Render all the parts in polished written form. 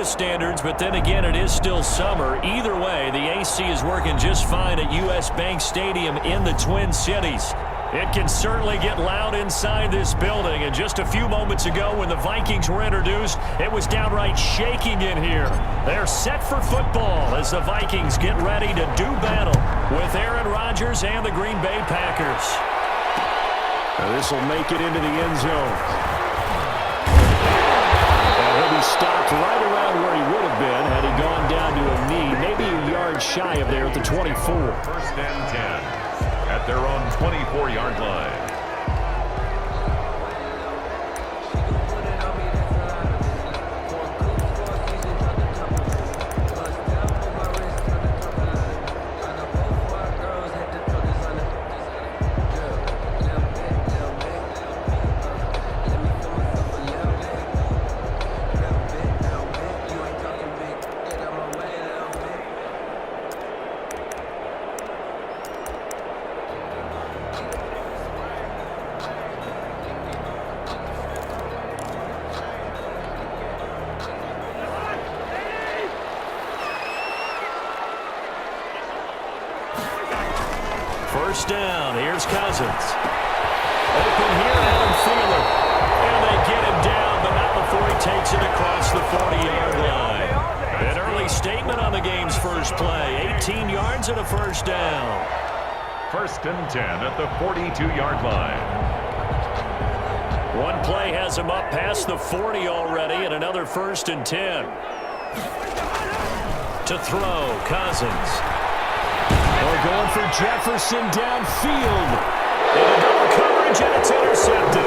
Minnesota standards, but then again, it is still summer. Either way, the AC is working just fine at U.S. Bank Stadium in the Twin Cities. It can certainly get loud inside this building, and just a few moments ago when the Vikings were introduced, it was downright shaking in here. They're set for football as the Vikings get ready to do battle with Aaron Rodgers and the Green Bay Packers. This will make it into the end zone. And he'll be stopped right around where he would have been had he gone down to a knee, maybe a yard shy of there at the 24. First and 10 at their own 24-yard line. First down, here's Cousins. Open here, Adam Thielen. And they get him down, but not before he takes it across the 40-yard line. An early statement on the game's first play. 18 yards and a first down. First and 10 at the 42-yard line. One play has him up past the 40 already, and another first and 10. To throw, Cousins. They're going for Jefferson downfield. Into double coverage, and it's intercepted.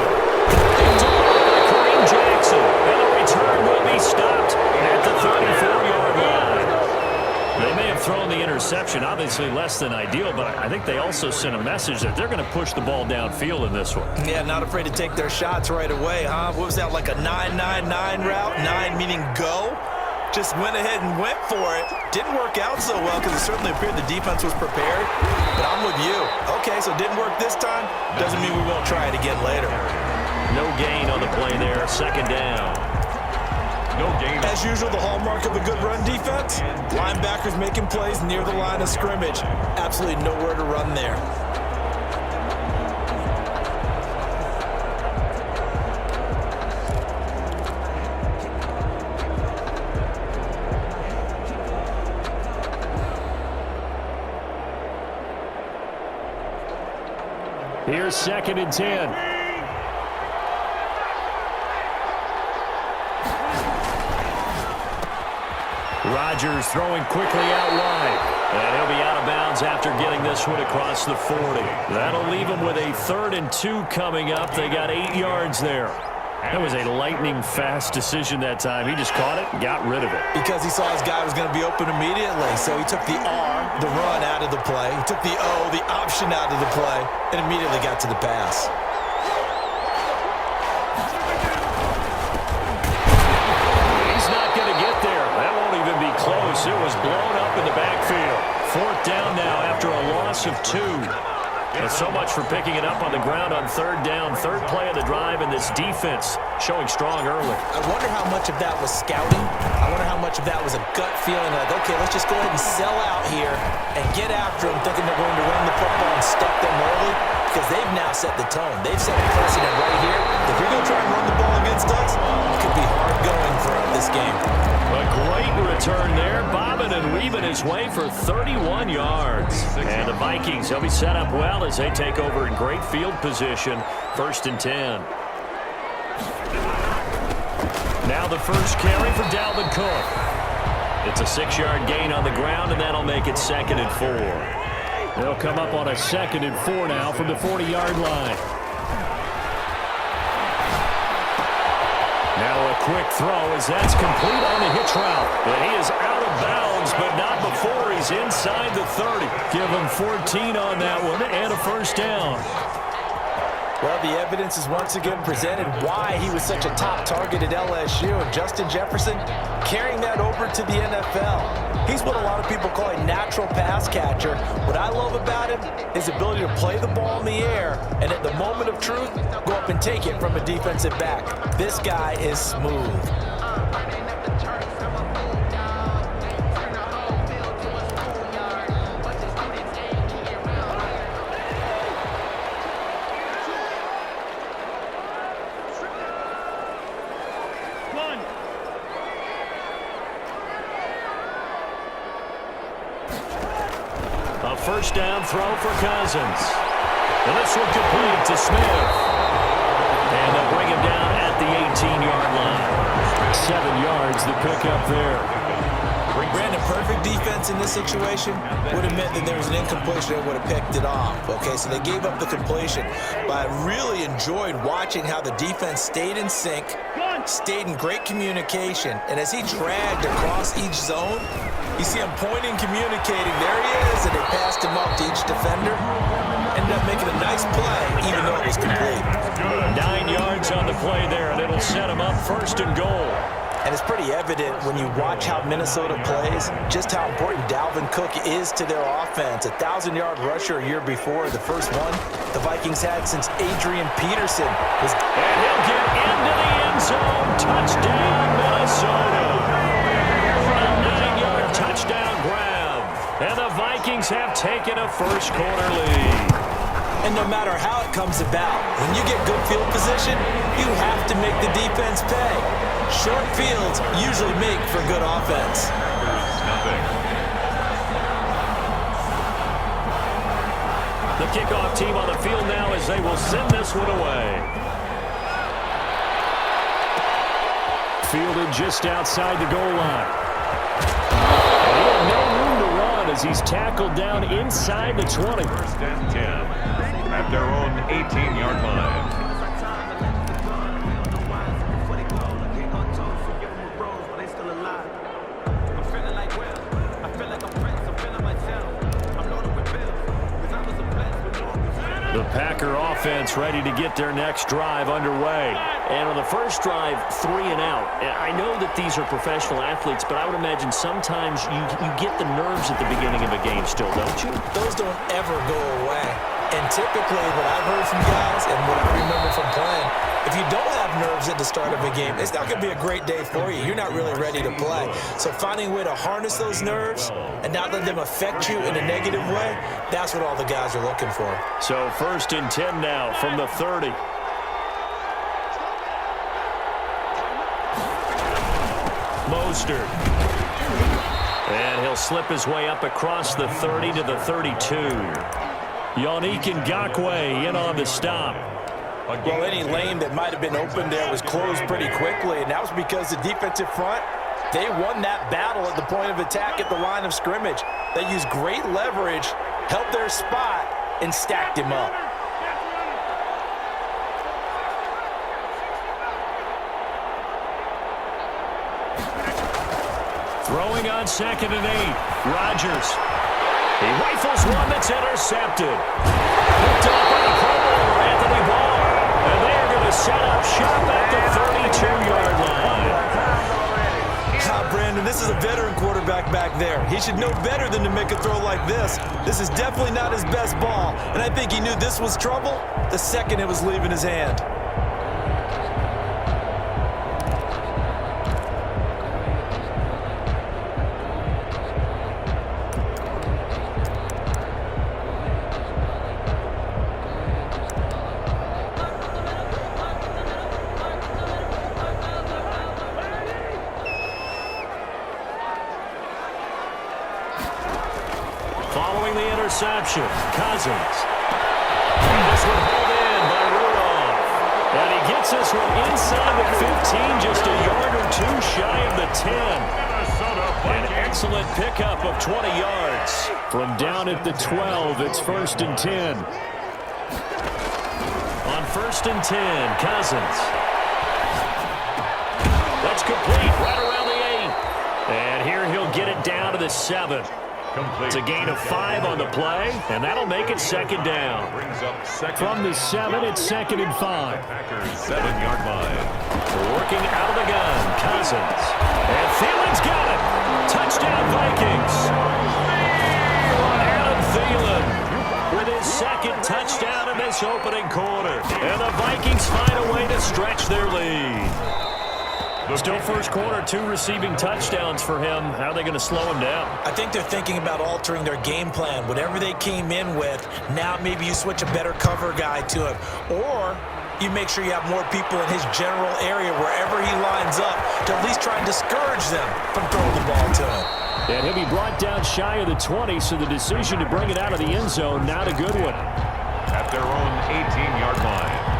Intercepted by Kareem Jackson. And the return will be stopped at the 34-yard line. They may have thrown the interception, obviously less than ideal, but I think they also sent a message that they're going to push the ball downfield in this one. Yeah, not afraid to take their shots right away, huh? What was that, like a 9-9-9 route? 9 meaning go? Just went ahead and went for it. Didn't work out so well because it certainly appeared the defense was prepared. But I'm with you. Okay, so it didn't work this time. Doesn't mean we won't try it again later. No gain on the play there. Second down. No gain. As usual, the hallmark of a good run defense, linebackers making plays near the line of scrimmage. Absolutely nowhere to run there. Here's second and 10. Rodgers throwing quickly out wide. And he'll be out of bounds after getting this one across the 40. That'll leave him with a 3rd and 2 coming up. They got 8 yards there. That was a lightning-fast decision that time. He just caught it and got rid of it. Because he saw his guy was going to be open immediately. So he took the R, the run, out of the play. He took the O, the option, out of the play, and immediately got to the pass. He's not going to get there. That won't even be close. It was blown up in the backfield. 4th down now after a loss of 2. And so much for picking it up on the ground on 3rd down. 3rd play of the drive, and this defense showing strong early. I wonder how much of that was scouting. I wonder how much of that was a gut feeling like, okay, let's just go ahead and sell out here and get after them, thinking they're going to run the football and stuff them early, because they've now set the tone. They've set a precedent right here. If you're going to try and run the ball against us, it could be hard going throughout this game. A great return there, bobbing and weaving his way for 31 yards. And the Vikings, they'll be set up well as they take over in great field position. 1st and 10. Now the first carry for Dalvin Cook. It's a 6-yard gain on the ground, and that'll make it 2nd and 4. They'll come up on a 2nd and 4 now from the 40-yard line. Now a quick throw as that's complete on the hitch route. And he is out of bounds, but not before he's inside the 30. Give him 14 on that one and a first down. Well, the evidence is once again presented why he was such a top target at LSU. And Justin Jefferson carrying that over to the NFL. He's what a lot of people call a natural pass catcher. What I love about him is his ability to play the ball in the air and at the moment of truth, go up and take it from a defensive back. This guy is smooth. first down throw for Cousins. And this one complete to Smith. And they'll bring him down at the 18-yard line. 7 yards, the pickup there. Brandon, perfect defense in this situation would have meant that there was an incompletion that would have picked it off. Okay, so they gave up the completion. But I really enjoyed watching how the defense stayed in sync, stayed in great communication, and as he dragged across each zone, you see him pointing, communicating. There he is, and they passed him up to each defender. Ended up making a nice play, even though it was complete. 9 yards on the play there, and it'll set him up 1st and goal. And it's pretty evident when you watch how Minnesota plays, just how important Dalvin Cook is to their offense. 1,000-yard rusher a year before, the first one the Vikings had since Adrian Peterson was. And he'll get into the end zone. Touchdown, Minnesota. A 9-yard touchdown grab. And the Vikings have taken a first-quarter lead. And no matter how it comes about, when you get good field position, you have to make the defense pay. Short fields usually make for good offense. The kickoff team on the field now as they will send this one away. Fielded just outside the goal line. And he had no room to run as he's tackled down inside the 20. 1st and 10 at their own 18-yard line. The Packer offense ready to get their next drive underway. And on the first drive, 3 and out. I know that these are professional athletes, but I would imagine sometimes you get the nerves at the beginning of a game still, don't you? Those don't ever go away. And typically what I've heard from guys and what I remember from playing, if you don't have nerves at the start of a game, it's not going to be a great day for you. You're not really ready to play. So finding a way to harness those nerves and not let them affect you in a negative way, that's what all the guys are looking for. So 1st and 10 now from the 30. Mostert. And he'll slip his way up across the 30 to the 32. Yannick Ngakoue in on the stop. Well, any lane that might have been open there was closed pretty quickly, and that was because the defensive front, they won that battle at the point of attack at the line of scrimmage. They used great leverage, held their spot, and stacked him up. Throwing on 2nd and 8. Rodgers. He rifles one that's intercepted. Picked up by the Pro Bowler, Anthony Barr. And they are going to set up shop at the 32-yard line. Brandon, this is a veteran quarterback back there. He should know better than to make a throw like this. This is definitely not his best ball, and I think he knew this was trouble the second it was leaving his hand. Following the interception, Cousins. And this one held in by Rudolph. And he gets this one inside the 15, just a yard or two shy of the 10. An excellent pickup of 20 yards. From down at the 12, it's 1st and 10. On 1st and 10, Cousins. That's complete right around the 8. And here he'll get it down to the 7. It's a gain of 5 on the play, and that'll make it 2nd down. From the 7, it's 2nd and 5. Packers 7-yard line. Working out of the gun, Cousins. And Thielen's got it. Touchdown, Vikings. Adam Thielen with his 2nd touchdown in this opening quarter. And the Vikings find a way to stretch their lead. Still first quarter, 2 receiving touchdowns for him. How are they going to slow him down? I think they're thinking about altering their game plan. Whatever they came in with, now maybe you switch a better cover guy to him. Or you make sure you have more people in his general area wherever he lines up to at least try and discourage them from throwing the ball to him. And he'll be brought down shy of the 20, so the decision to bring it out of the end zone, not a good one. At their own 18-yard line.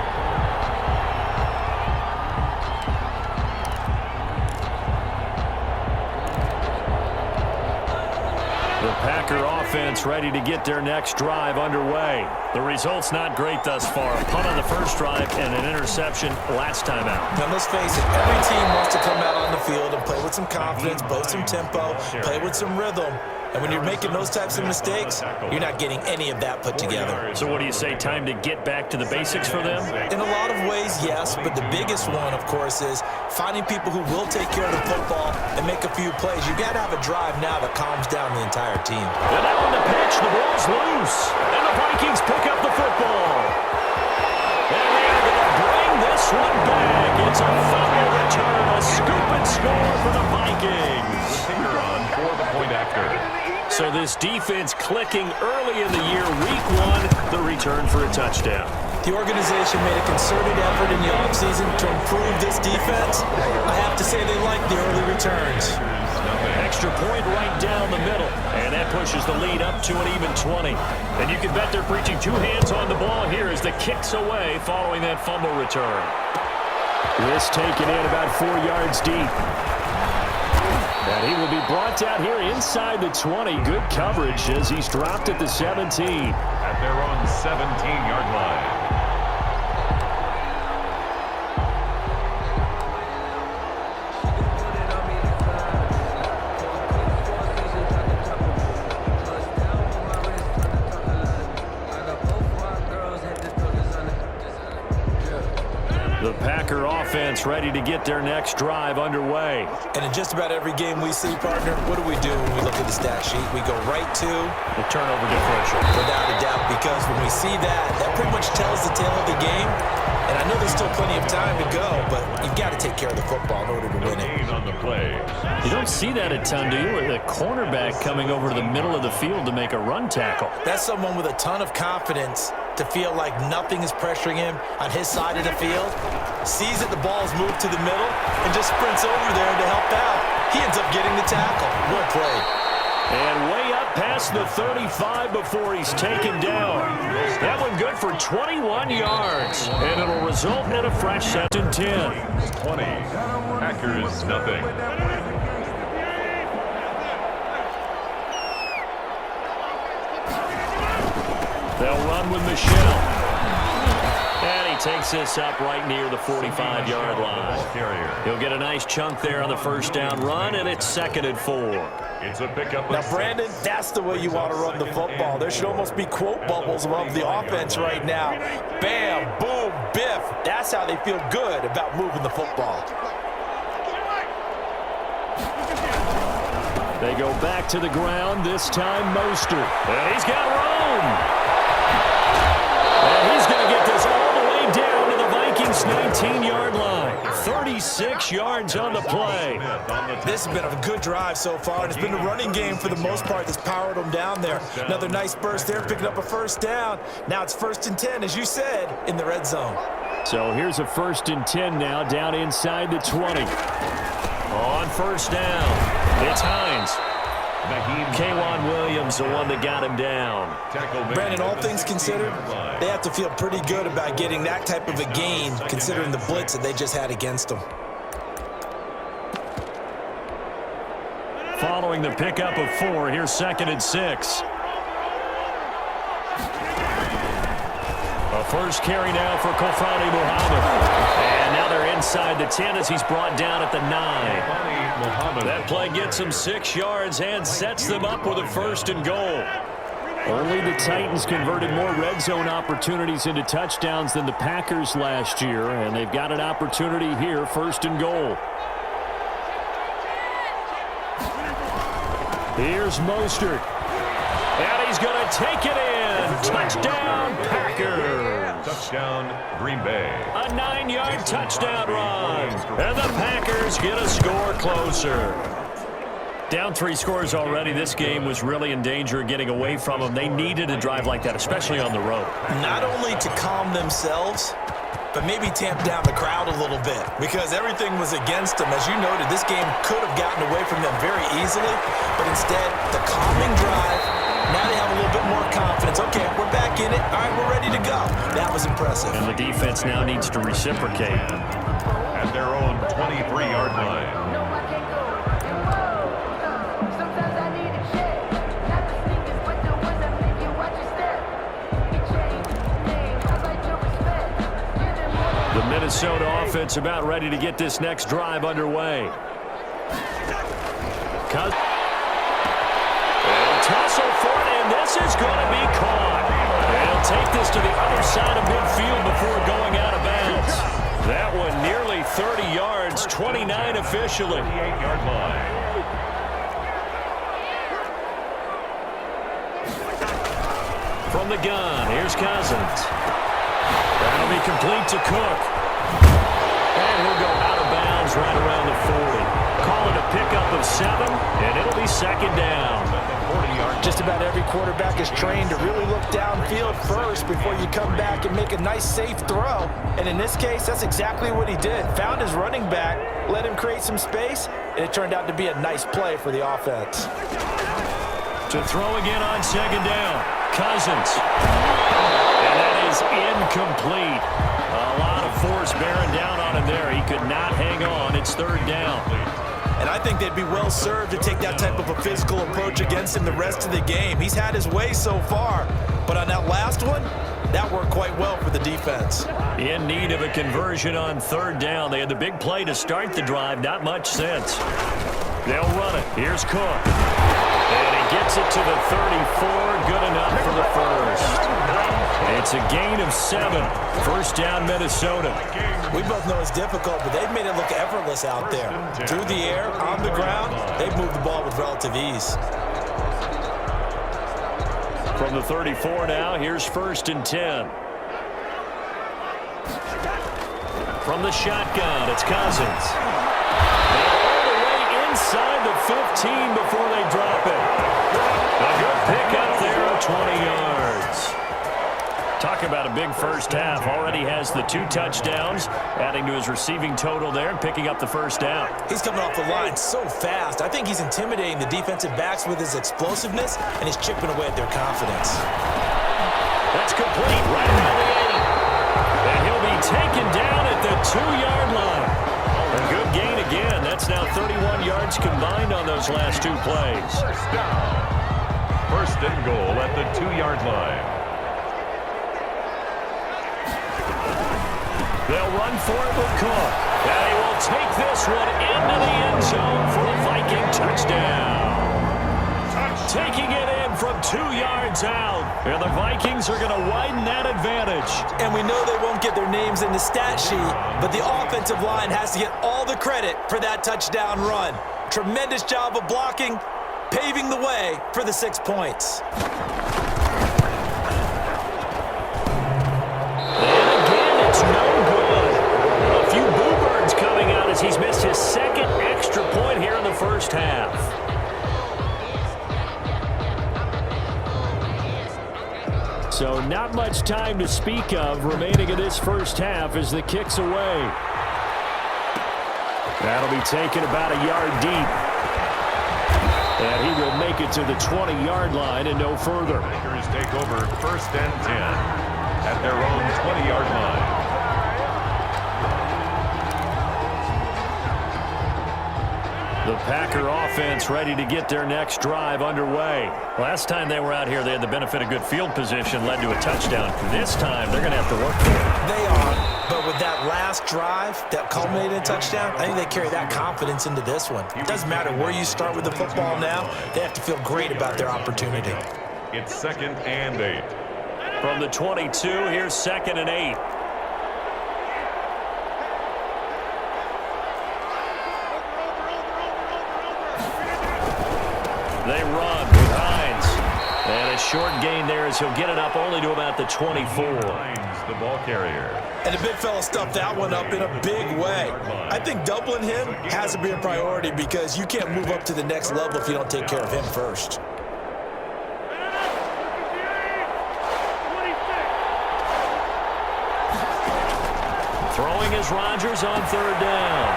The Packer offense ready to get their next drive underway. The result's not great thus far. Punt on the first drive and an interception last time out. Now, let's face it, every team wants to come out on the field and play with some confidence, play with some tempo, play with some rhythm. And when you're making those types of mistakes, you're not getting any of that put together. So what do you say, time to get back to the basics for them? In a lot of ways, yes, but the biggest one, of course, is finding people who will take care of the football and make a few plays. You got to have a drive now that calms down the entire team. And now on the pitch, the ball's loose. And the Vikings pick up the football. And they are going to bring this one back. It's a fumble return, a scoop and score for the Vikings. Finger on for the point after. So this defense clicking early in the year, week one, the return for a touchdown. The organization made a concerted effort in the offseason to improve this defense. I have to say they like the early returns. Extra point right down the middle, and that pushes the lead up to an even 20. And you can bet they're preaching two hands on the ball here as the kick's away following that fumble return. This taken in about 4 yards deep. And he will be brought down here inside the 20. Good coverage as he's dropped at the 17. At their own 17-yard line. The Packer offense ready to get their next drive underway. And in just about every game we see, partner, what do we do when we look at the stat sheet? We go right to the turnover differential. Without a doubt, because when we see that, that pretty much tells the tale of the game. And I know there's still plenty of time to go, but you've got to take care of the football in order to win it. On the play. You don't see that a ton, do you? The cornerback coming over to the middle of the field to make a run tackle. That's someone with a ton of confidence to feel like nothing is pressuring him on his side of the field, sees that the ball is moved to the middle, and just sprints over there to help out. He ends up getting the tackle. Well played. And way up past the 35 before he's taken down. That one good for 21 yards. And it'll result in a fresh 2nd and 10. 20. Packers, nothing. They'll run with Michelle. And he takes this up right near the 45-yard line. He'll get a nice chunk there on the first down run, and it's 2nd and 4. It's a pickup. Now, Brandon, that's the way you want to run the football. There should almost be quote bubbles above the offense right now. Bam, boom, biff. That's how they feel good about moving the football. They go back to the ground, this time Mostert. And he's got room. And he's going to get this all the way down to the Vikings' 19-yard line. 36 yards on the play. This has been a good drive so far, and it's been the running game for the most part that's powered them down there. Another nice burst there, picking up a first down. Now it's 1st and 10, as you said, in the red zone. So here's a 1st and 10 now, down inside the 20. On first down, it's Hines. K'Wan Williams, the one that got him down. Brandon, all things considered, they have to feel pretty good about getting that type of a gain, considering the blitz that they just had against them. Following the pickup of 4, here's 2nd and 6. A first carry now for Kofani Muhammad. And now they're inside the 10 as he's brought down at the 9. That play gets him 6 yards and sets them up with a 1st and goal. Only the Titans converted more red zone opportunities into touchdowns than the Packers last year, and they've got an opportunity here, 1st and goal. Here's Mostert. And he's going to take it in. Touchdown, Packers. Touchdown, Green Bay. A 9-yard touchdown run. And the Packers get a score closer. Down 3 scores already. This game was really in danger of getting away from them. They needed a drive like that, especially on the road. Not only to calm themselves, but maybe tamp down the crowd a little bit because everything was against them. As you noted, this game could have gotten away from them very easily, but instead, the calming drive, now they have a little bit more confidence. Okay, we're back in it. All right, we're ready to go. That was impressive. And the defense now needs to reciprocate. At their own 23-yard line. The Minnesota offense about ready to get this next drive underway. And tussle for it, and this is going to be caught. They'll take this to the other side of midfield before going out of bounds. That one nearly 30 yards, 29 officially. 28-yard line. From the gun, here's Cousins. That'll be complete to Cook. And he'll go out of bounds right around the 40. Call it a pickup of 7, and it'll be second down. Just about every quarterback is trained to really look downfield first before you come back and make a nice, safe throw. And in this case, that's exactly what he did. Found his running back, let him create some space, and it turned out to be a nice play for the offense. To throw again on second down, Cousins. And that is incomplete. A lot of force bearing down on him there. He could not hang on. It's third down. And I think they'd be well served to take that type of a physical approach against him the rest of the game. He's had his way so far, but on that last one, that worked quite well for the defense. In need of a conversion on third down. They had the big play to start the drive. Not much sense. They'll run it. Here's Cook. And he gets it to the 34. Good enough for the first. It's a gain of 7. First down, Minnesota. We both know it's difficult, but they've made it look effortless out there. Through the air, on the ground, they've moved the ball with relative ease. From the 34 now, here's first and 10. From the shotgun, it's Cousins. All the way inside the 15 before they drop it. A good pick up there of 20 yards. Talk about a big first half. Already has the 2 touchdowns, adding to his receiving total there and picking up the first down. He's coming off the line so fast. I think he's intimidating the defensive backs with his explosiveness, and he's chipping away at their confidence. That's complete right around the 8. And he'll be taken down at the 2-yard line. A good gain again. That's now 31 yards combined on those last 2 plays. First down. First and goal at the 2-yard line. They'll run for it with Cook. And he will take this one into the end zone for a Viking touchdown. Taking it in from 2 yards out. And the Vikings are going to widen that advantage. And we know they won't get their names in the stat sheet, but the offensive line has to get all the credit for that touchdown run. Tremendous job of blocking, paving the way for the 6 points. He's missed his second extra point here in the first half. So not much time to speak of remaining in this first half as the kick's away. That'll be taken about a yard deep. And he will make it to the 20-yard line and no further. Vikings take over first and 10 at their own 20-yard line. The Packer offense ready to get their next drive underway. Last time they were out here, they had the benefit of good field position, led to a touchdown. This time, they're going to have to work for it. They are, but with that last drive that culminated in a touchdown, I think they carry that confidence into this one. It doesn't matter where you start with the football now. They have to feel great about their opportunity. It's second and 8. From the 22, here's second and 8. They run with Hines. And a short gain there as he'll get it up only to about the 24. Hines, the ball carrier. And the big fella stuffed that one up in a big way. I think doubling him has to be a priority because you can't move up to the next level if you don't take care of him first. throwing is Rodgers on third down.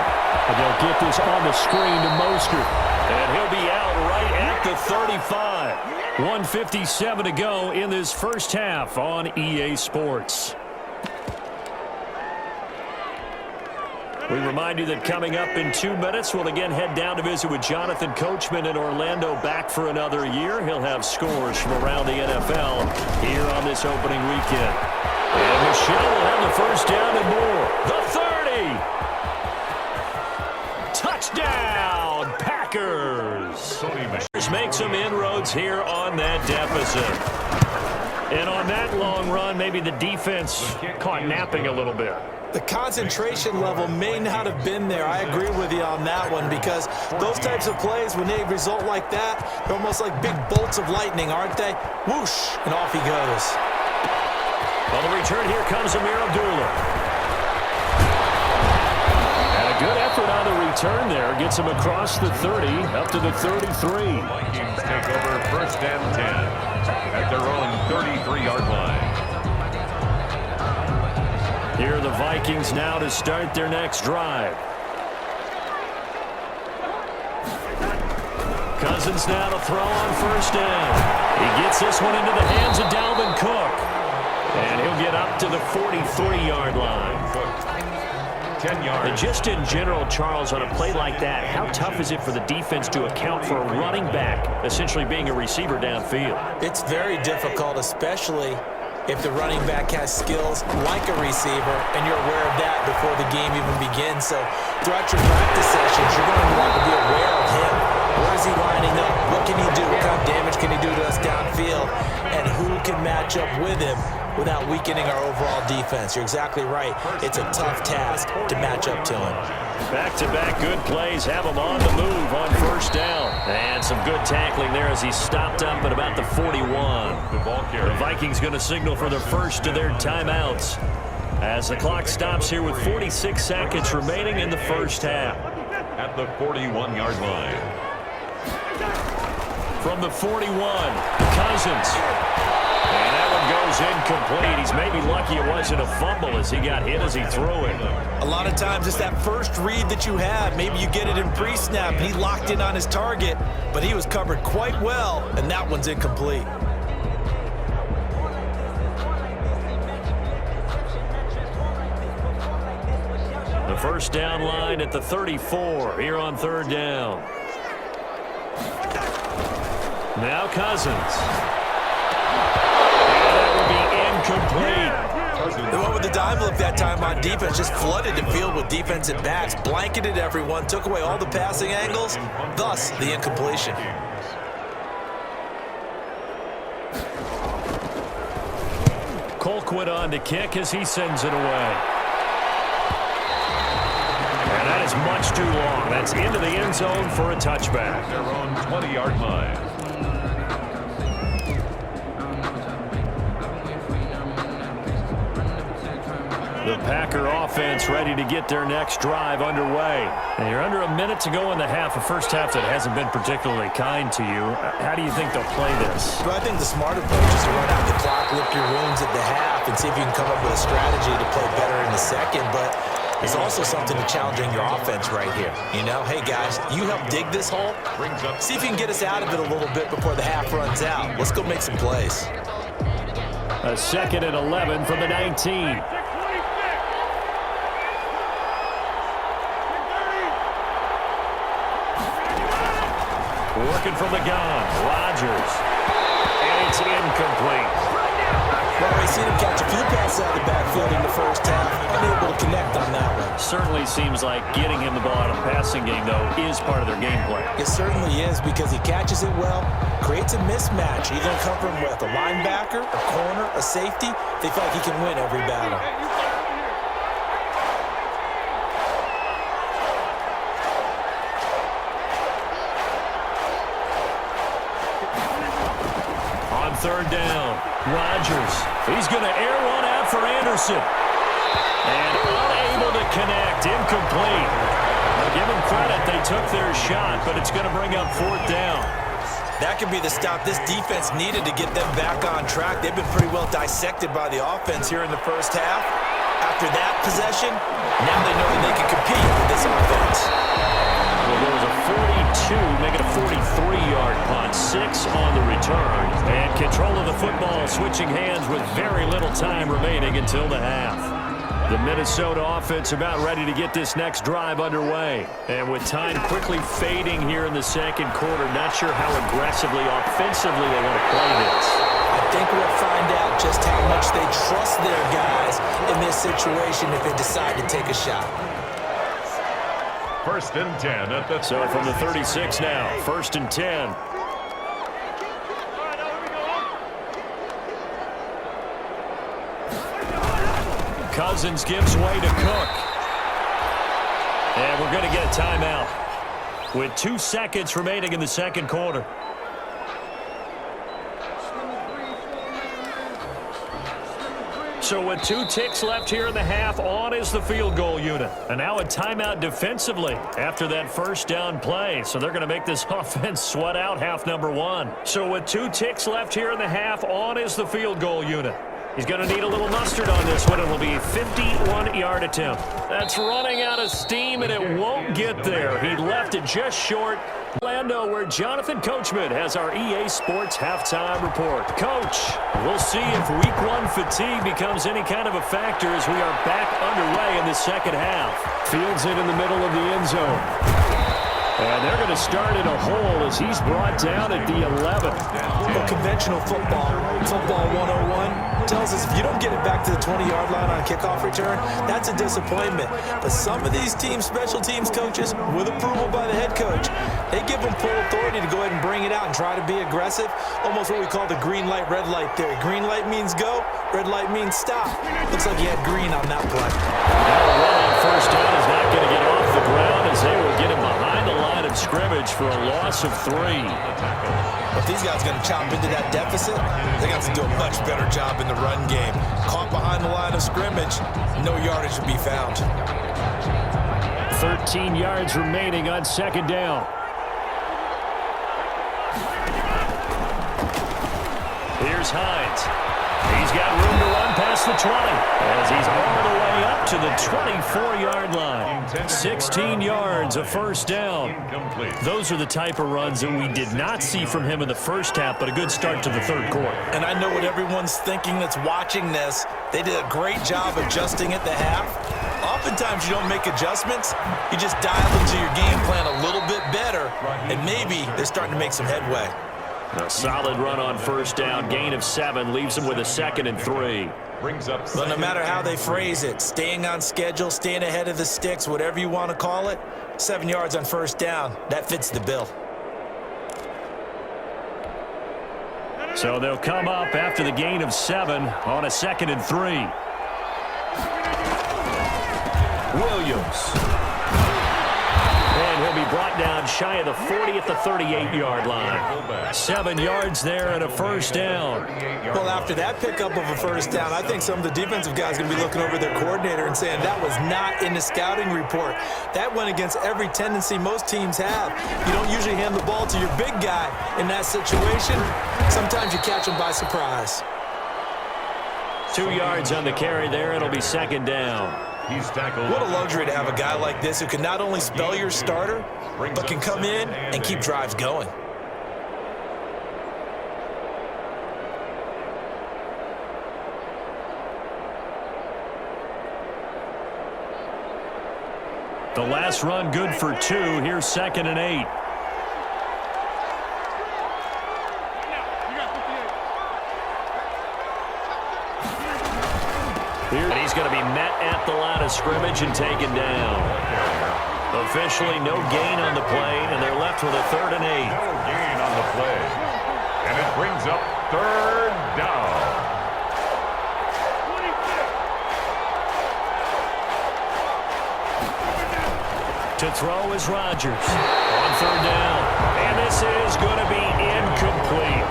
And they'll get this on the screen to Mostert. And he'll be out right at the 35. 1:57 to go in this first half on EA Sports. We remind you that coming up in 2 minutes, we'll again head down to visit with Jonathan Coachman in Orlando, back for another year. He'll have scores from around the NFL here on this opening weekend. And Michelle will have the first down and more. The 30. Touchdown, Packers. Make some inroads here on that deficit. And on that long run, maybe the defense caught napping a little bit. The concentration level may not have been there. I agree with you on that one, because those types of plays, when they result like that, they're almost like big bolts of lightning, aren't they? Whoosh, and off he goes. On the return, here comes Amir Abdullah. And a good effort on the return there. Gets him across the 30, up to the 33. Vikings take over first and 10 at their own 33-yard line. Here are the Vikings now to start their next drive. Cousins now to throw on first down. He gets this one into the hands of Dalvin Cook. And he'll get up to the 43-yard line. 10 yards. And just in general, Charles, on a play like that, how tough is it for the defense to account for a running back essentially being a receiver downfield? It's very difficult, especially if the running back has skills like a receiver, and you're aware of that before the game even begins. So throughout your practice sessions, you're going to want to be aware of him. Where is he lining up? What can he do? What kind of damage can he do to us downfield? And who can match up with him without weakening our overall defense? You're exactly right. It's a tough task to match up to him. Back-to-back good plays have him on the move on first down. And some good tackling there as he stopped up at about the 41. The Vikings going to signal for the first of their timeouts as the clock stops here with 46 seconds remaining in the first half. At the 41-yard line. From the 41, Cousins. And that one goes incomplete. He's maybe lucky it wasn't a fumble as he got hit as he threw it. A lot of times it's that first read that you have. Maybe you get it in pre-snap and he locked in on his target, but he was covered quite well, and that one's incomplete. The first down line at the 34 here on third down. Now Cousins. And that will be incomplete. They went with the dime look that time on defense, just flooded the field with defensive backs, blanketed everyone, took away all the passing angles, thus the incompletion. Colquitt on to kick as he sends it away. And that is much too long. That's into the end zone for a touchback. Their own 20-yard line. The Packer offense ready to get their next drive underway. And you're under a minute to go in the half, a first half that hasn't been particularly kind to you. How do you think they'll play this? Well, I think the smart approach is to run out the clock, lick your wounds at the half, and see if you can come up with a strategy to play better in the second. But there's also something to challenging your offense right here. You know, hey, guys, you help dig this hole. See if you can get us out of it a little bit before the half runs out. Let's go make some plays. A 2nd and 11 from the 19. Working from the gun, Rodgers. And it's incomplete. Well, we've seen him catch a few passes out of the backfield in the first half. Unable to connect on that one. Certainly seems like getting him the ball out of the passing game, though, is part of their game plan. It certainly is, because he catches it well, creates a mismatch. You're going to come from with a linebacker, a corner, a safety. They feel like he can win every battle. Third down, Rodgers. He's going to air one out for Anderson. And unable to connect, incomplete. Now give them credit, they took their shot, but it's going to bring up fourth down. That could be the stop this defense needed to get them back on track. They've been pretty well dissected by the offense here in the first half. after that possession, now they know that they can compete with this offense. Well, there was a 42, making a 43-yard punt, 6 on the return. And control of the football switching hands with very little time remaining until the half. The Minnesota offense about ready to get this next drive underway. And with time quickly fading here in the second quarter, not sure how aggressively, offensively they want to play this. I think we'll find out just how much they trust their guys in this situation if they decide to take a shot. 1st and 10 at the... So from the 36 now, 1st and 10. Cousins gives way to Cook. And we're going to get a timeout with 2 seconds remaining in the second quarter. So with 2 ticks left here in the half, on is the field goal unit. And now a timeout defensively after that first down play. So they're going to make this offense sweat out half number 1. So with 2 ticks left here in the half, on is the field goal unit. He's going to need a little mustard on this one. It will be a 51-yard attempt. That's running out of steam, and it won't get there. He left it just short. Orlando, where Jonathan Coachman has our EA Sports halftime report. Coach, we'll see if Week 1 fatigue becomes any kind of a factor as we are back underway in the second half. Fields it in the middle of the end zone. And they're going to start in a hole as he's brought down at the 11. Well, conventional football 101, tells us if you don't get it back to the 20-yard line on a kickoff return, that's a disappointment. But some of these teams, special teams coaches, with approval by the head coach, they give them full authority to go ahead and bring it out and try to be aggressive. Almost what we call the green light, red light theory. Green light means go, red light means stop. Looks like you had green on that play. That run on first down is not going to get off the ground as they will get him behind the line of scrimmage for a loss of 3. If these guys are going to chop into that deficit, they're going to have to do a much better job in the run game. Caught behind the line of scrimmage, no yardage to be found. 13 yards remaining on second down. Here's Hines. He's got room to run past the 20 as he's all the way up to the 24-yard line. 16 yards, a first down. Those are the type of runs that we did not see from him in the first half, but a good start to the third quarter. And I know what everyone's thinking that's watching this. They did a great job adjusting at the half. Oftentimes you don't make adjustments. You just dial into your game plan a little bit better, and maybe they're starting to make some headway. A solid run on first down. Gain of 7 leaves him with a 2nd and 3. Brings up. But no matter how they phrase it, staying on schedule, staying ahead of the sticks, whatever you want to call it, 7 yards on first down, that fits the bill. So they'll come up after the gain of 7 on a 2nd and 3. Williams. And he'll be brought down shy of the 40 at the 38-yard line. 7 yards there and a first down. Well, after that pickup of a first down, I think some of the defensive guys are going to be looking over their coordinator and saying that was not in the scouting report. That went against every tendency most teams have. You don't usually hand the ball to your big guy in that situation. Sometimes you catch him by surprise. 2 yards on the carry there. It'll be second down. He's tackled. What a luxury to have a guy like this who can not only spell your starter, but can come in and keep drives going. The last run good for 2. Here's 2nd and 8. And he's going to be met at the line of scrimmage and taken down. Officially no gain on the play, and they're left with a 3rd and 8. No gain on the play. And it brings up 3rd down. To throw is Rodgers on 3rd down. And this is going to be incomplete.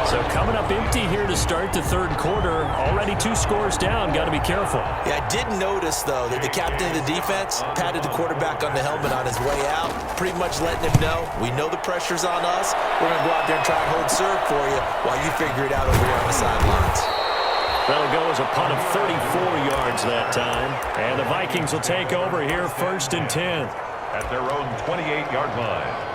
So coming up empty here to start the third quarter. Already 2 scores down. Got to be careful. Yeah, I did notice, though, that the captain of the defense patted the quarterback on the helmet on his way out, pretty much letting him know, we know the pressure's on us. We're going to go out there and try and hold serve for you while you figure it out over here on the sidelines. That'll go as a punt of 34 yards that time. And the Vikings will take over here 1st and 10. At their own 28-yard line.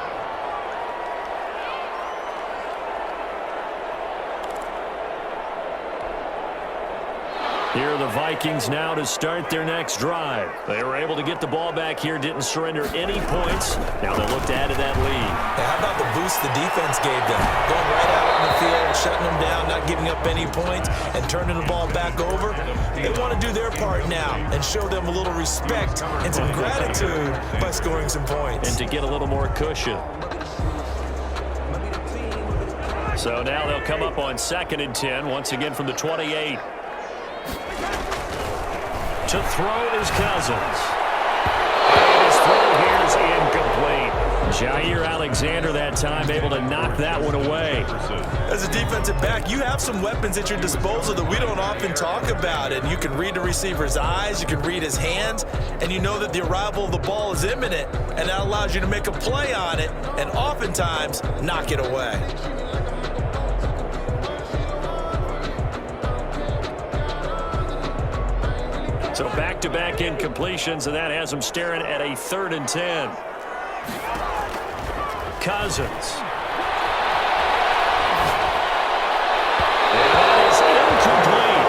Here are the Vikings now to start their next drive. They were able to get the ball back here, didn't surrender any points. Now they'll look to add to that lead. How about the boost the defense gave them? Going right out on the field, shutting them down, not giving up any points, and turning the ball back over. They want to do their part now and show them a little respect and some gratitude by scoring some points. And to get a little more cushion. So now they'll come up on 2nd and 10, once again from the 28. To throw is Cousins. And his throw here is incomplete. Jair Alexander that time able to knock that one away. As a defensive back, you have some weapons at your disposal that we don't often talk about. And you can read the receiver's eyes, you can read his hands, and you know that the arrival of the ball is imminent. And that allows you to make a play on it and oftentimes knock it away. So back-to-back incompletions, and that has them staring at a 3rd and 10. Cousins. And that is incomplete.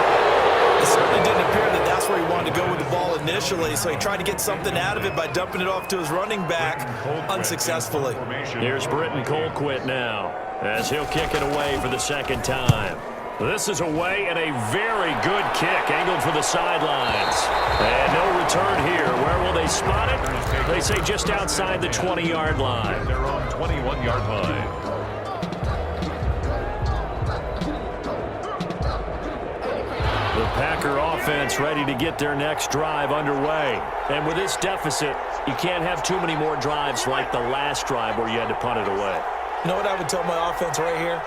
It certainly didn't appear that that's where he wanted to go with the ball initially, so he tried to get something out of it by dumping it off to his running back unsuccessfully. Here's Britton Colquitt now, as he'll kick it away for the 2nd time. This is away and a very good kick, angled for the sidelines. And no return here. Where will they spot it? They say just outside the 20-yard line. Their own 21-yard line. The Packer offense ready to get their next drive underway. And with this deficit, you can't have too many more drives like the last drive where you had to punt it away. You know what I would tell my offense right here?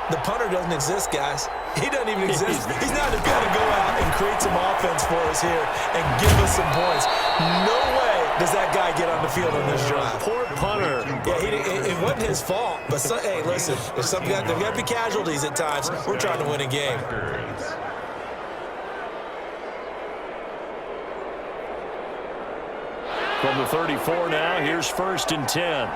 The punter doesn't exist, guys. He doesn't even exist. He's not going to go out and create some offense for us here and give us some points. No way does that guy get on the field on this drive. Poor punter. Yeah, it wasn't his fault. But, hey, listen, there's got to be casualties at times. We're trying to win a game. From the 34 now, here's 1st and 10.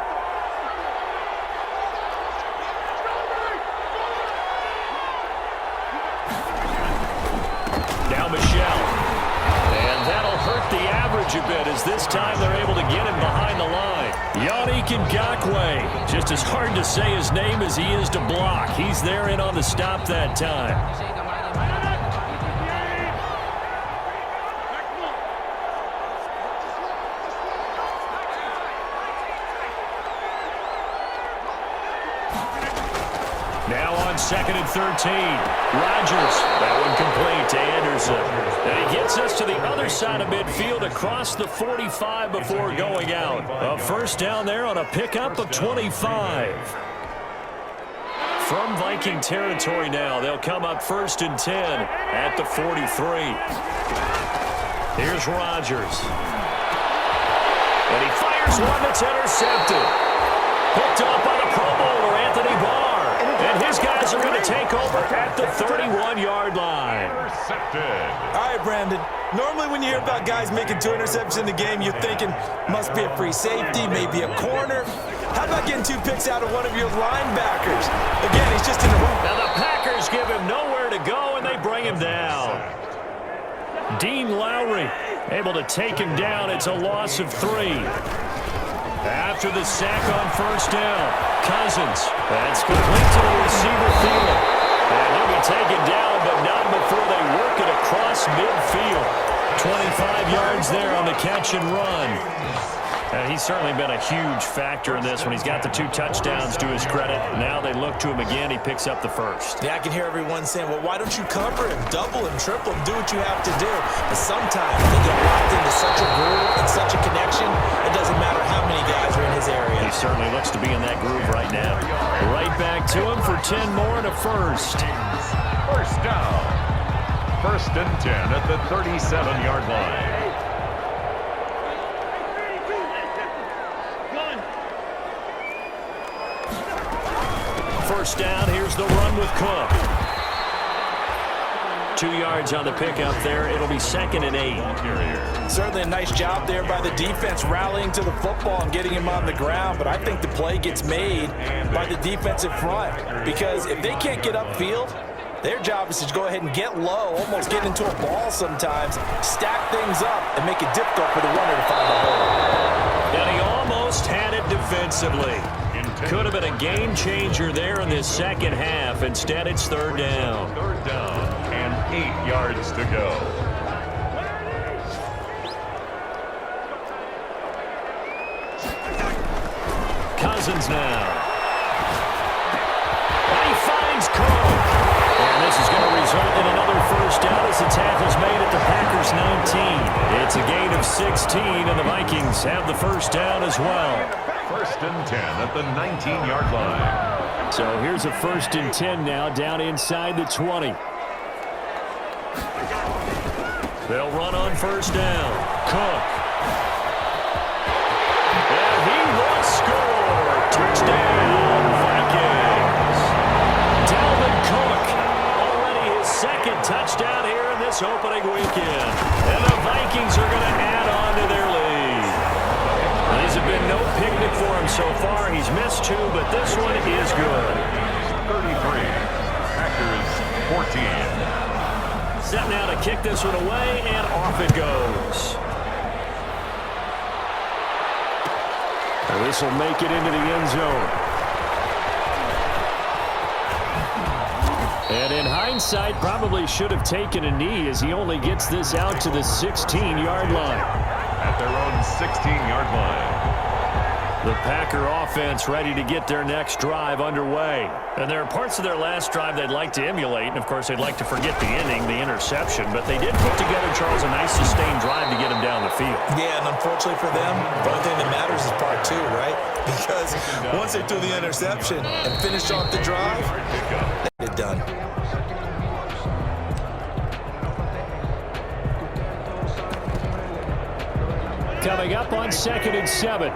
And that'll hurt the average a bit as this time they're able to get him behind the line. Yannick Ngakoue, just as hard to say his name as he is to block. He's there in on the stop that time. Now on 2nd and 13. Rodgers. That one complete to Anderson. And he gets us to the other side of midfield across the 45 before going out. A 1st down there on a pickup of 25. From Viking territory now, they'll come up 1st and 10 at the 43. Here's Rodgers. And he fires one that's intercepted. Picked off by the Pro Bowler, Anthony Barr. And his guys are going to take over at the 31-yard line. All right, Brandon. Normally when you hear about guys making 2 interceptions in the game, you're thinking, must be a free safety, maybe a corner. How about getting 2 picks out of one of your linebackers? Again, he's just in the room. Now the Packers give him nowhere to go, and they bring him down. Dean Lowry able to take him down. It's a loss of 3. After the sack on 1st down, Cousins. That's complete to the receiver field. And he'll be taken down, but not before they work it across midfield. 25 yards there on the catch and run. And he's certainly been a huge factor in this when he's got the 2 touchdowns to his credit. Now they look to him again. He picks up the 1st. Yeah, I can hear everyone saying, well, why don't you cover him, double him, triple him, do what you have to do. But sometimes they get locked into such a groove and such a connection, it doesn't matter how many guys are in his area. He certainly looks to be in that groove right now. Right back to him for 10 more and a 1st. 1st down. 1st and 10 at the 37-yard line. First down, here's the run with Cook. 2 yards on the pickup there. It'll be 2nd and 8. Certainly a nice job there by the defense rallying to the football and getting him on the ground, but I think the play gets made by the defensive front because if they can't get upfield, their job is to go ahead and get low, almost get into a ball sometimes, stack things up, and make it difficult for the runner to find the hole. And he almost had it defensively. Could have been a game changer there in this second half. Instead, it's 3rd down. 3rd down and 8 yards to go. Cousins now. And he finds Cook. And this is going to result in another 1st down as the tackle's made at the Packers' 19. It's a gain of 16, and the Vikings have the 1st down as well. 1st and 10 at the 19-yard line. So here's a 1st and 10 now down inside the 20. They'll run on 1st down. Cook. And he will score. Touchdown, Vikings. Dalvin Cook. Already his 2nd touchdown here in this opening weekend. And the Vikings are going to add on to their lead. These have been no picnic for him so far. He's missed 2, but this one is good. 33. Packers 14. Set now to kick this one away, and off it goes. And this will make it into the end zone. And in hindsight, probably should have taken a knee as he only gets this out to the 16-yard line. At their own 16-yard line. The Packer offense ready to get their next drive underway. And there are parts of their last drive they'd like to emulate. And, of course, they'd like to forget the inning, the interception. But they did put together, Charles, a nice sustained drive to get him down the field. Yeah, and unfortunately for them, the only thing that matters is part 2, right? Because once they threw the interception and finished off the drive, they're done. Coming up on 2nd and 7.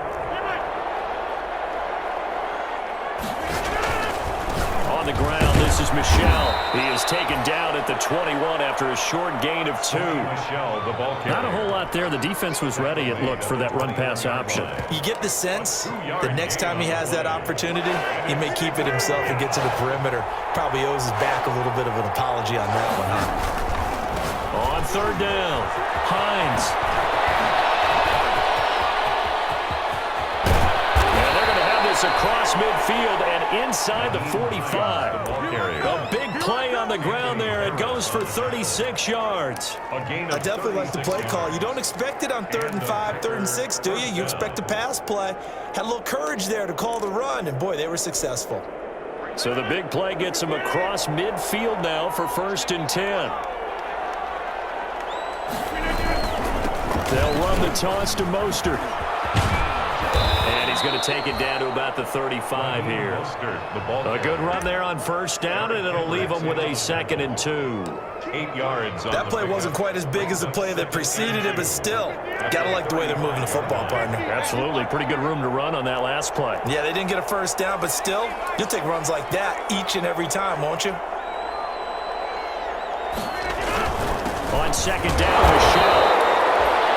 On the ground, this is Michel. He is taken down at the 21 after a short gain of 2. Michel, the ball carrier. Not a whole lot there. The defense was ready, it looked, for that run-pass option. You get the sense that next time he has that opportunity, he may keep it himself and get to the perimeter. Probably owes his back a little bit of an apology on that one, huh? On 3rd down, Hines. Across midfield and inside the 45. A big play on the ground there. It goes for 36 yards. I definitely like the play call. You don't expect it on 3rd and 5, 3rd and 6, do you? You expect a pass play. Had a little courage there to call the run, and boy, they were successful. So the big play gets them across midfield now for 1st and 10. They'll run the toss to Mostert. And he's going to take it down to about the 35 here. A good run there on 1st down, and it'll leave them with a 2nd and 2. 8 yards. That play wasn't quite as big as the play that preceded it, but still, gotta like the way they're moving the football, partner. Absolutely. Pretty good room to run on that last play. Yeah, they didn't get a 1st down, but still, you'll take runs like that each and every time, won't you? On 2nd down, Michel.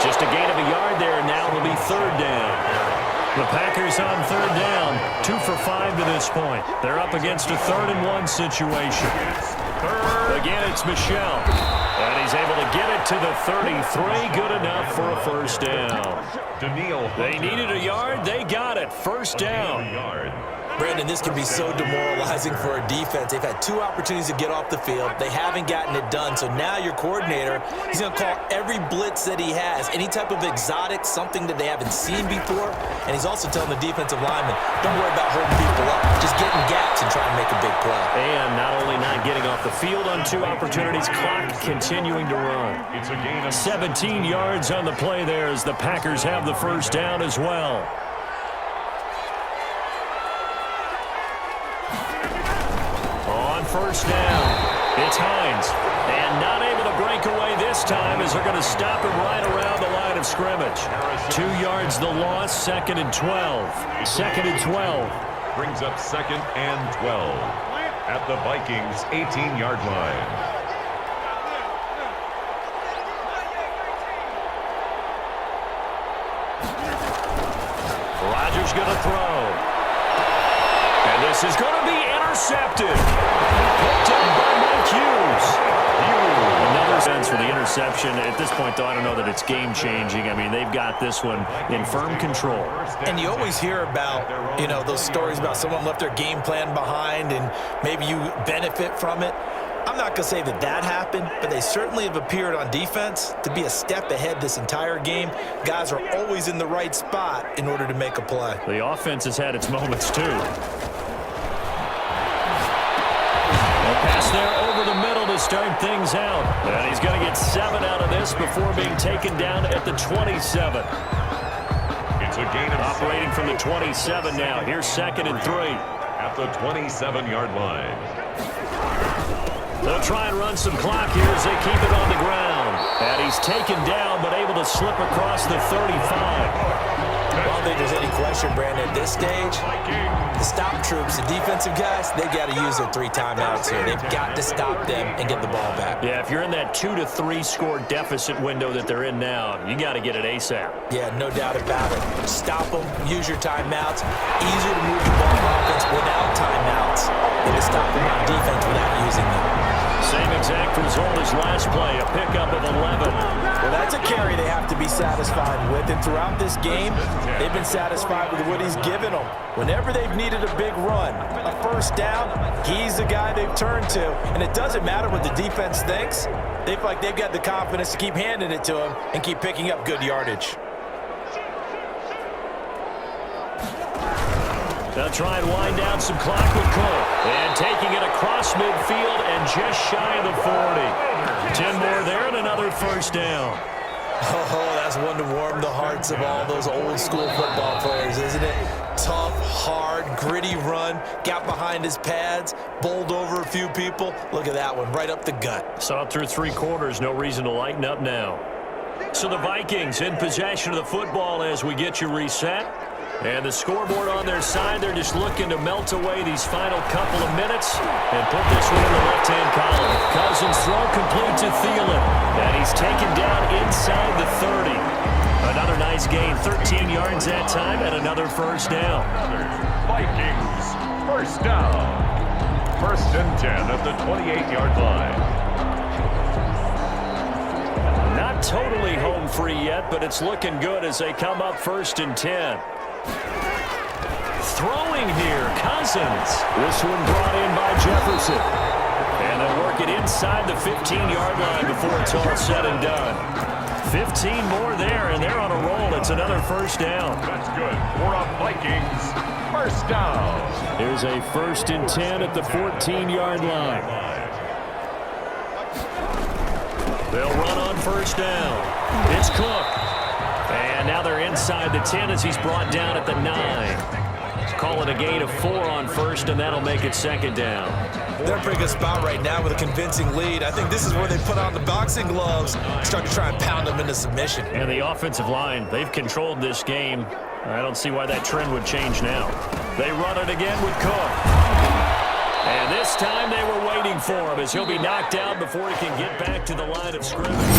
Just a gain of a yard there, and now it'll be 3rd down. The Packers on 3rd down, 2 for 5 to this point. They're up against a 3rd and 1 situation. Again, it's Michel. And he's able to get it to the 33. Good enough for a 1st down. They needed a yard. They got it. 1st down. Brandon, this can be so demoralizing for a defense. They've had 2 opportunities to get off the field. They haven't gotten it done. So now your coordinator, he's going to call every blitz that he has, any type of exotic, something that they haven't seen before. And he's also telling the defensive lineman, don't worry about holding people up. Just get in gaps and try and make a big play. And not only not getting off the field on 2 opportunities, clock continuing to run. It's a gain of 17 yards on the play there as the Packers have the 1st down as well. On 1st down, it's Hines. And not able to break away this time as they're going to stop him right around the line of scrimmage. 2 yards the loss, 2nd and 12. 2nd and 12. Brings up 2nd and 12 at the Vikings' 18-yard line. going to throw. And this is going to be intercepted. Picked up by Mike Hughes. Another sense for the interception. At this point, though, I don't know that it's game-changing. I mean, they've got this one in firm control. And you always hear about, you know, those stories about someone left their game plan behind and maybe you benefit from it. I'm not going to say that that happened, but they certainly have appeared on defense to be a step ahead this entire game. Guys are always in the right spot in order to make a play. The offense has had its moments, too. Pass there over the middle to start things out. And he's going to get 7 out of this before being taken down at the 27. It's a gain of operating from the 27 now. Here's 2nd and 3. At the 27-yard line. They'll try and run some clock here as they keep it on the ground. And he's taken down but able to slip across the 35. I don't think there's any question, Brandon, at this stage, the stop troops, the defensive guys, they got to use their 3 timeouts here. They've got to stop them and get the ball back. Yeah, if you're in that 2 to 3 score deficit window that they're in now, you got to get it ASAP. Yeah, no doubt about it. Stop them, use your timeouts. Easier to move the ball on offense without timeouts than to stop them on defense without using them. Same exact result as last play, a pickup of 11. Well, that's a carry they have to be satisfied with. And throughout this game, they've been satisfied with what he's given them. Whenever they've needed a big run, a first down, he's the guy they've turned to. And it doesn't matter what the defense thinks. They feel like they've got the confidence to keep handing it to him and keep picking up good yardage. They'll try and wind down some clock with Cole. And taking it across midfield and just shy of the 40. 10 more there and another first down. Oh, that's one to warm the hearts of all those old school football players, isn't it? Tough, hard, gritty run. Got behind his pads, bowled over a few people. Look at that one, right up the gut. Saw it through 3 quarters. No reason to lighten up now. So the Vikings in possession of the football as we get you reset. And the scoreboard on their side, they're just looking to melt away these final couple of minutes and put this one in the left-hand column. Cousins throw complete to Thielen. And he's taken down inside the 30. Another nice gain, 13 yards that time, and another first down. Vikings, first down. 1st and 10 at the 28-yard line. Not totally home free yet, but it's looking good as they come up 1st and 10. Throwing here, Cousins. This one brought in by Jefferson. And they'll work it inside the 15-yard line before it's all said and done. 15 more there, and they're on a roll. It's another first down. That's good for a Vikings first down. Here's a 1st and 10 at the 14-yard line. They'll run on first down. It's Cook. And now they're inside the 10 as he's brought down at the 9. Call it a gain of 4 on first, and that'll make it 2nd down. They're in a pretty good spot right now with a convincing lead. I think this is where they put on the boxing gloves, start to try and pound them into submission. And the offensive line, they've controlled this game. I don't see why that trend would change now. They run it again with Cook. And this time they were waiting for him as he'll be knocked out before he can get back to the line of scrimmage.